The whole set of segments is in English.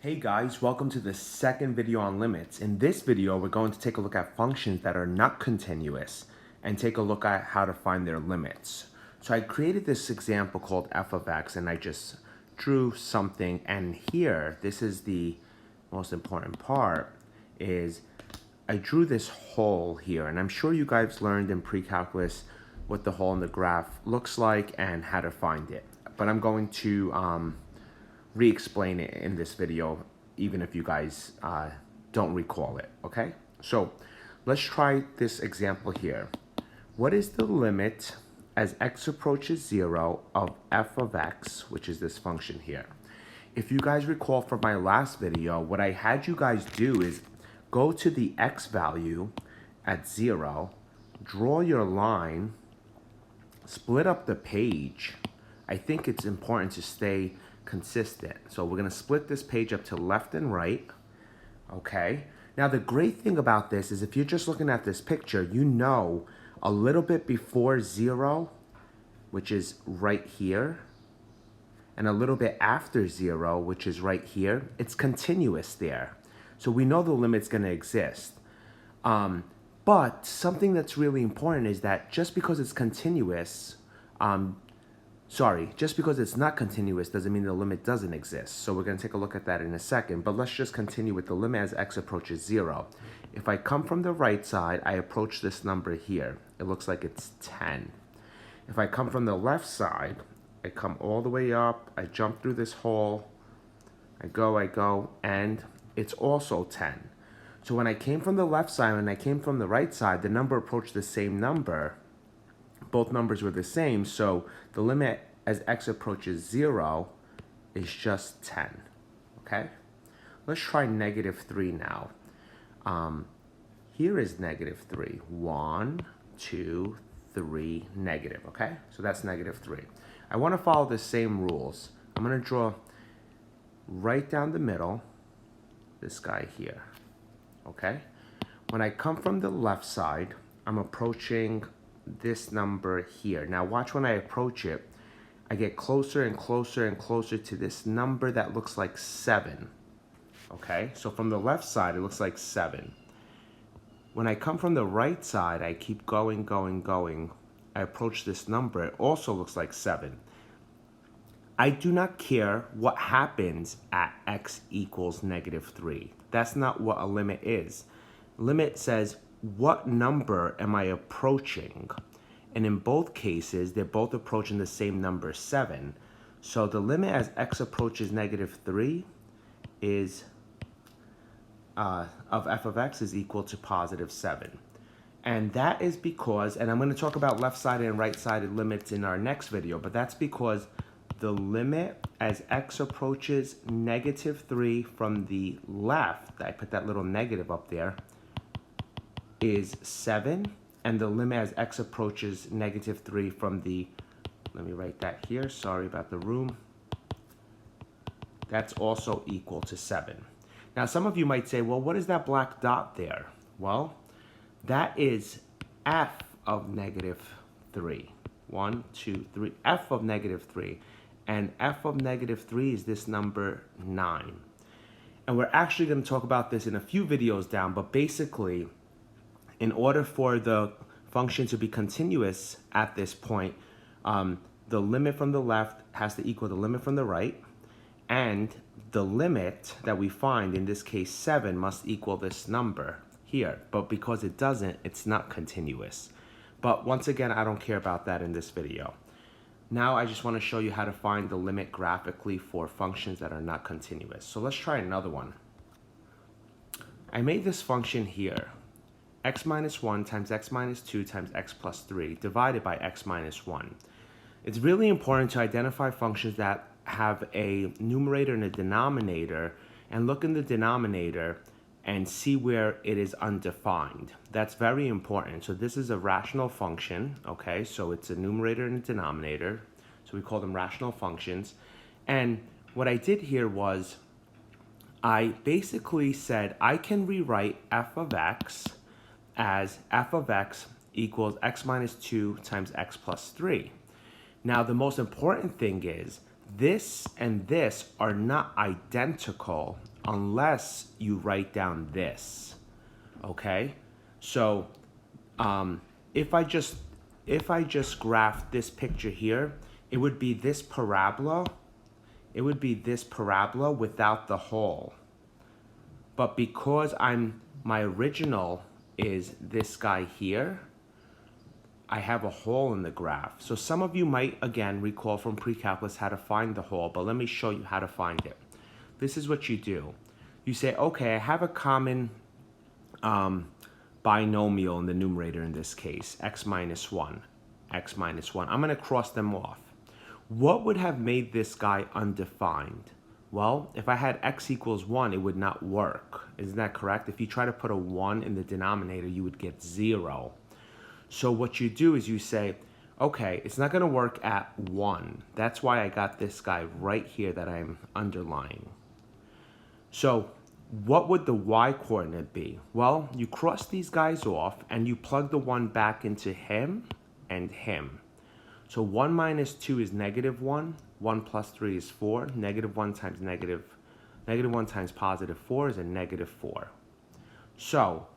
Hey guys, welcome to the second video on limits. In this video, we're going to take a look at functions that are not continuous and take a look at how to find their limits. So I created this example called f of x and I just drew something, and here, this is the most important part, is I drew this hole here, and I'm sure you guys learned in pre-calculus what the hole in the graph looks like and how to find it. But I'm going to re-explain it in this video, even if you guys don't recall it, okay? So let's try this example here. What is the limit as x approaches 0 of f of x, which is this function here? If you guys recall from my last video, what I had you guys do is go to the x value at 0, draw your line, split up the page. I think it's important to stay consistent. So we're going to split this page up to left and right. Okay. Now the great thing about this is if you're just looking at this picture, you know a little bit before 0, which is right here, and a little bit after 0, which is right here, it's continuous there. So we know the limit's going to exist. But something that's really important is that just because it's continuous, just because it's not continuous doesn't mean the limit doesn't exist. So we're going to take a look at that in a second, but let's just continue with the limit as x approaches 0. If I come from the right side, I approach this number here. It looks like it's 10. If I come from the left side, I come all the way up, I jump through this hole, I go, and it's also 10. So when I came from the left side and I came from the right side, the number approached the same number. Both numbers were the same, so the limit as x approaches 0 is just 10, okay? Let's try -3 now. Here is -3. 1, 2, 3, negative, okay? So that's -3. I want to follow the same rules. I'm going to draw right down the middle, this guy here, okay? When I come from the left side, I'm approaching this number here. Now watch when I approach it, I get closer and closer and closer to this number that looks like 7. Okay, so from the left side, it looks like 7. When I come from the right side, I keep going. I approach this number, it also looks like 7. I do not care what happens at x equals -3. That's not what a limit is. Limit says, what number am I approaching? And in both cases, they're both approaching the same number, 7. So the limit as x approaches -3 is of f of x is equal to +7. And that is because, and I'm going to talk about left-sided and right-sided limits in our next video, but that's because the limit as x approaches -3 from the left, I put that little negative up there, is 7, and the limit as x approaches -3 from the, let me write that here, sorry about the room, that's also equal to 7. Now some of you might say, well, what is that black dot there? Well, that is f of -3. 1, 2, 3, f of -3, and f of -3 is this number 9. And we're actually going to talk about this in a few videos down, but basically, in order for the function to be continuous at this point, the limit from the left has to equal the limit from the right, and the limit that we find, in this case 7, must equal this number here. But because it doesn't, it's not continuous. But once again, I don't care about that in this video. Now I just want to show you how to find the limit graphically for functions that are not continuous. So let's try another one. I made this function here, x minus 1 times x minus 2 times x plus 3 divided by x minus 1. It's really important to identify functions that have a numerator and a denominator and look in the denominator and see where it is undefined. That's very important. So this is a rational function, okay? So it's a numerator and a denominator. So we call them rational functions. And what I did here was I basically said I can rewrite f of x as f of x equals x minus 2 times x plus 3. Now, the most important thing is this and this are not identical unless you write down this, okay? So if I just graph this picture here, it would be this parabola. It would be this parabola without the hole. But because my original is this guy here, I have a hole in the graph. So some of you might, again, recall from pre-calculus how to find the hole, but let me show you how to find it. This is what you do. You say, okay, I have a common binomial in the numerator in this case, x minus 1, x minus 1. I'm going to cross them off. What would have made this guy undefined? Well, if I had x equals 1, it would not work. Isn't that correct? If you try to put a 1 in the denominator, you would get 0. So what you do is you say, okay, it's not going to work at 1. That's why I got this guy right here that I'm underlining. So what would the y-coordinate be? Well, you cross these guys off and you plug the 1 back into him and him. So 1 minus 2 is negative 1. 1 plus 3 is 4. Negative 1 times negative 1 times positive 4 is a negative 4. So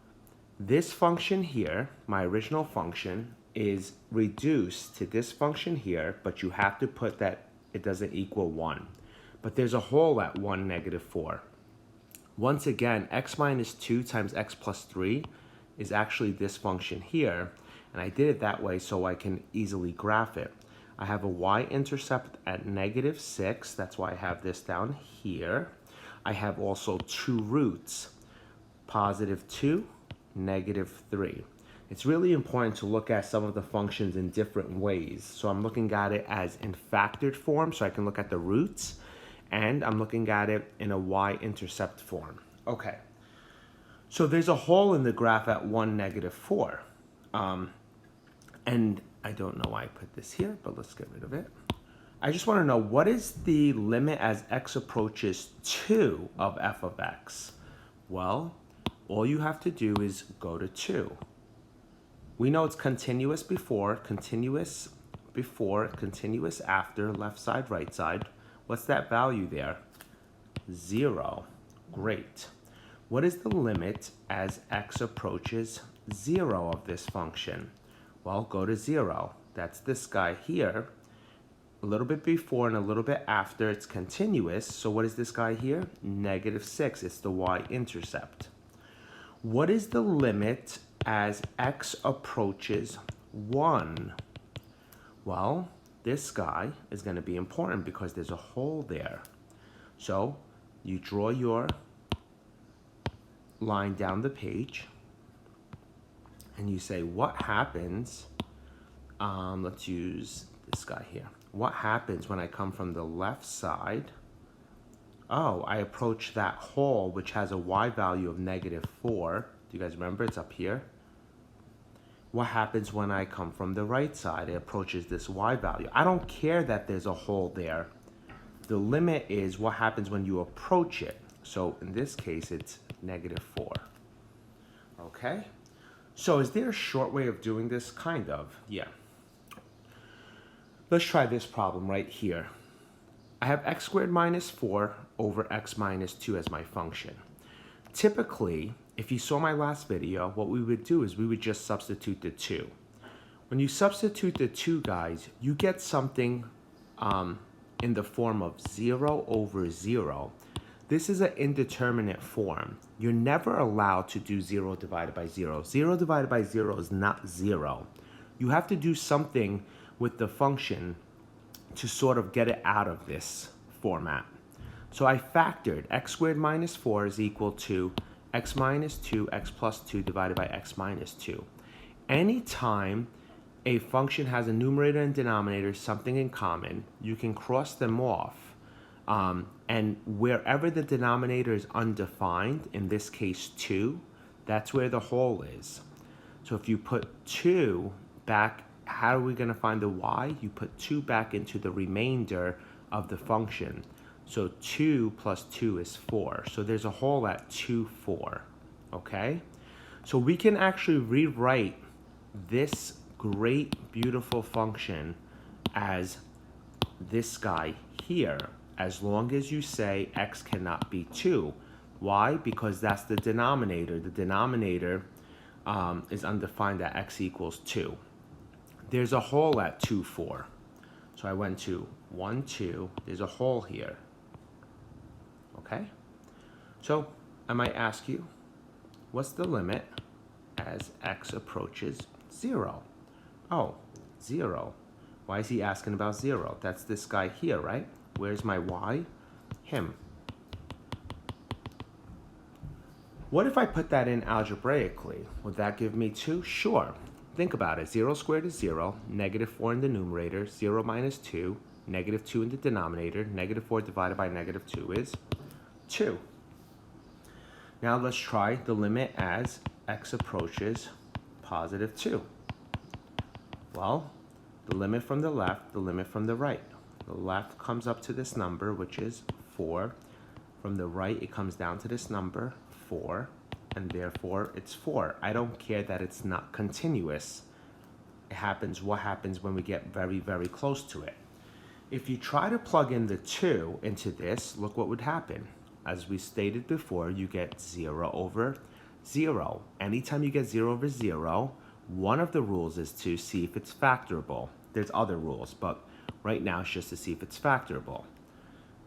this function here, my original function, is reduced to this function here, but you have to put that it doesn't equal 1. But there's a hole at 1, negative 4. Once again, x minus 2 times x plus 3 is actually this function here. And I did it that way so I can easily graph it. I have a y-intercept at negative 6. That's why I have this down here. I have also two roots, positive 2, negative 3. It's really important to look at some of the functions in different ways. So I'm looking at it as in factored form, so I can look at the roots, and I'm looking at it in a y-intercept form. Okay, so there's a hole in the graph at 1, negative 4. And I don't know why I put this here, but let's get rid of it. I just want to know, what is the limit as x approaches 2 of f of x? Well, all you have to do is go to 2. We know it's continuous before, continuous after, left side, right side. What's that value there? 0. Great. What is the limit as x approaches 0 of this function? Well, go to 0. That's this guy here. A little bit before and a little bit after, it's continuous. So what is this guy here? Negative 6. It's the y-intercept. What is the limit as x approaches 1? Well, this guy is going to be important because there's a hole there. So you draw your line down the page and you say, what happens, let's use this guy here. What happens when I come from the left side? Oh, I approach that hole, which has a y value of negative 4. Do you guys remember? It's up here. What happens when I come from the right side? It approaches this y value. I don't care that there's a hole there. The limit is what happens when you approach it. So in this case, it's negative 4. Okay? So is there a short way of doing this? Kind of, yeah. Let's try this problem right here. I have x squared minus 4 over x minus 2 as my function. Typically, if you saw my last video, what we would do is we would just substitute the 2. When you substitute the 2, guys, you get something in the form of 0 over 0. This is an indeterminate form. You're never allowed to do 0 divided by 0. 0 divided by 0 is not 0. You have to do something with the function to sort of get it out of this format. So I factored x squared minus 4 is equal to x minus 2, x plus 2 divided by x minus 2. Anytime a function has a numerator and denominator, something in common, you can cross them off. And wherever the denominator is undefined, in this case 2, that's where the hole is. So if you put 2 back, how are we going to find the y? You put 2 back into the remainder of the function. So 2 plus 2 is 4. So there's a hole at 2, 4. Okay? So we can actually rewrite this great, beautiful function as this guy here, as long as you say x cannot be 2. Why? Because that's the denominator. The denominator is undefined at x equals 2. There's a hole at 2, 4. So I went to 1, 2. There's a hole here. Okay? So I might ask you, what's the limit as x approaches 0? Oh, 0. Why is he asking about 0? That's this guy here, right? Where's my y? Him. What if I put that in algebraically? Would that give me 2? Sure. Think about it. 0 squared is 0, negative 4 in the numerator, 0 minus 2, negative 2 in the denominator, negative 4 divided by negative 2 is 2. Now let's try the limit as x approaches positive 2. Well, the limit from the left, the limit from the right. The left comes up to this number, which is 4. From the right, it comes down to this number, 4, and therefore it's 4. I don't care that it's not continuous. It happens, what happens when we get very, very close to it. If you try to plug in the 2 into this, look what would happen. As we stated before, you get 0 over 0. Anytime you get 0 over 0, one of the rules is to see if it's factorable. There's other rules, but right now it's just to see if it's factorable.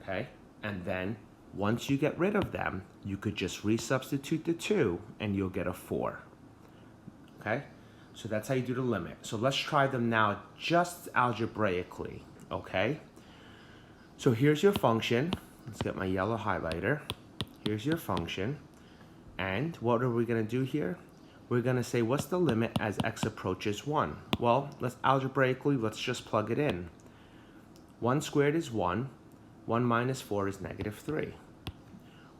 Okay? And then once you get rid of them, you could just resubstitute the 2 and you'll get a 4. Okay? So that's how you do the limit. So let's try them now just algebraically. Okay? So here's your function. Let's get my yellow highlighter. Here's your function. And what are we going to do here? We're going to say, what's the limit as x approaches 1? Well, let's just plug it in. 1 squared is 1. 1 minus 4 is negative 3.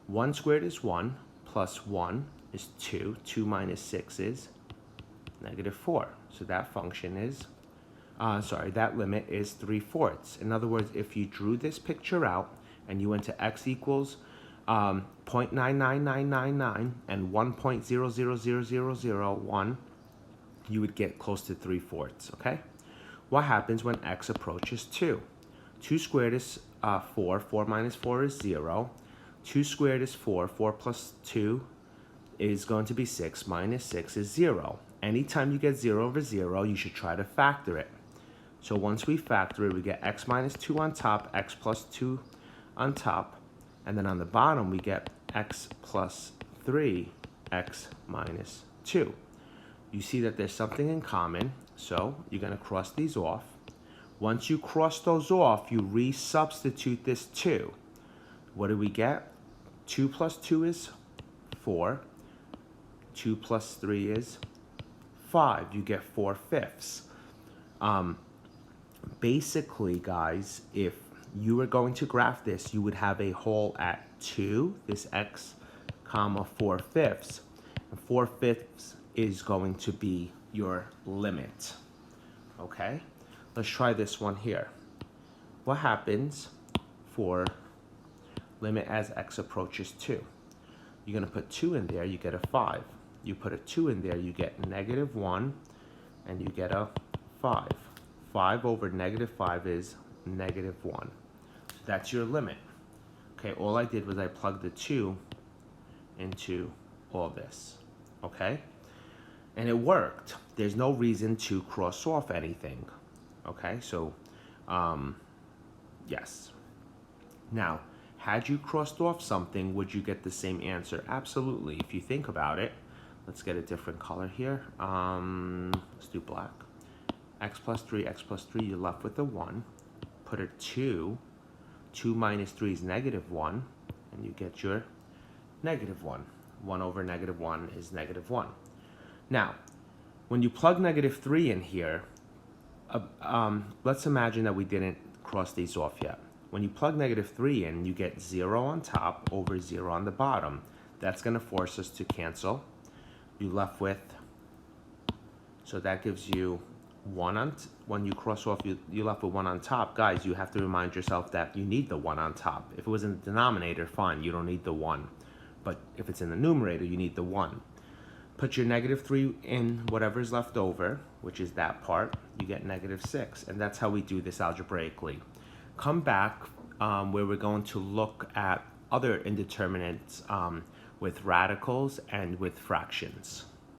1 squared is 1, plus 1 is 2. 2 minus 6 is negative 4. So that function is, that limit is 3/4. In other words, if you drew this picture out and you went to x equals 0.999999 and 1.000001, you would get close to 3/4, okay? What happens when x approaches 2? 2 squared is 4. 4 minus 4 is 0. 2 squared is 4. 4 plus 2 is going to be 6. Minus 6 is 0. Anytime you get 0 over 0, you should try to factor it. So once we factor it, we get x minus 2 on top, x plus 2 on top, and then on the bottom we get x plus 3, x minus 2. You see that there's something in common, so you're going to cross these off. Once you cross those off, you resubstitute this 2. What do we get? 2 plus 2 is 4. 2 plus 3 is 5. You get 4/5. Basically, guys, if you were going to graph this, you would have a hole at 2, this x, comma 4/5. And 4/5 is going to be your limit. Okay? Let's try this one here. What happens for limit as x approaches 2? You're going to put 2 in there, you get a 5. You put a 2 in there, you get negative 1, and you get a 5. 5 over negative 5 is negative 1. That's your limit. Okay, all I did was I plugged the 2 into all this. Okay? And it worked. There's no reason to cross off anything. Okay, so, yes. Now, had you crossed off something, would you get the same answer? Absolutely. If you think about it, let's get a different color here. Let's do black. X plus 3, you're left with a 1. Put a 2. 2 minus 3 is negative 1, and you get your negative 1. 1 over negative 1 is negative 1. Now, when you plug negative 3 in here, let's imagine that we didn't cross these off yet. When you plug negative 3 in, you get 0 on top over 0 on the bottom. That's going to force us to cancel. You're left with, so that gives you 1 on, when you cross off, you're left with 1 on top. Guys, you have to remind yourself that you need the 1 on top. If it was in the denominator, fine, you don't need the 1. But if it's in the numerator, you need the 1. Put your negative 3 in whatever's left over, which is that part. You get negative 6. And that's how we do this algebraically. Come back where we're going to look at other indeterminates with radicals and with fractions.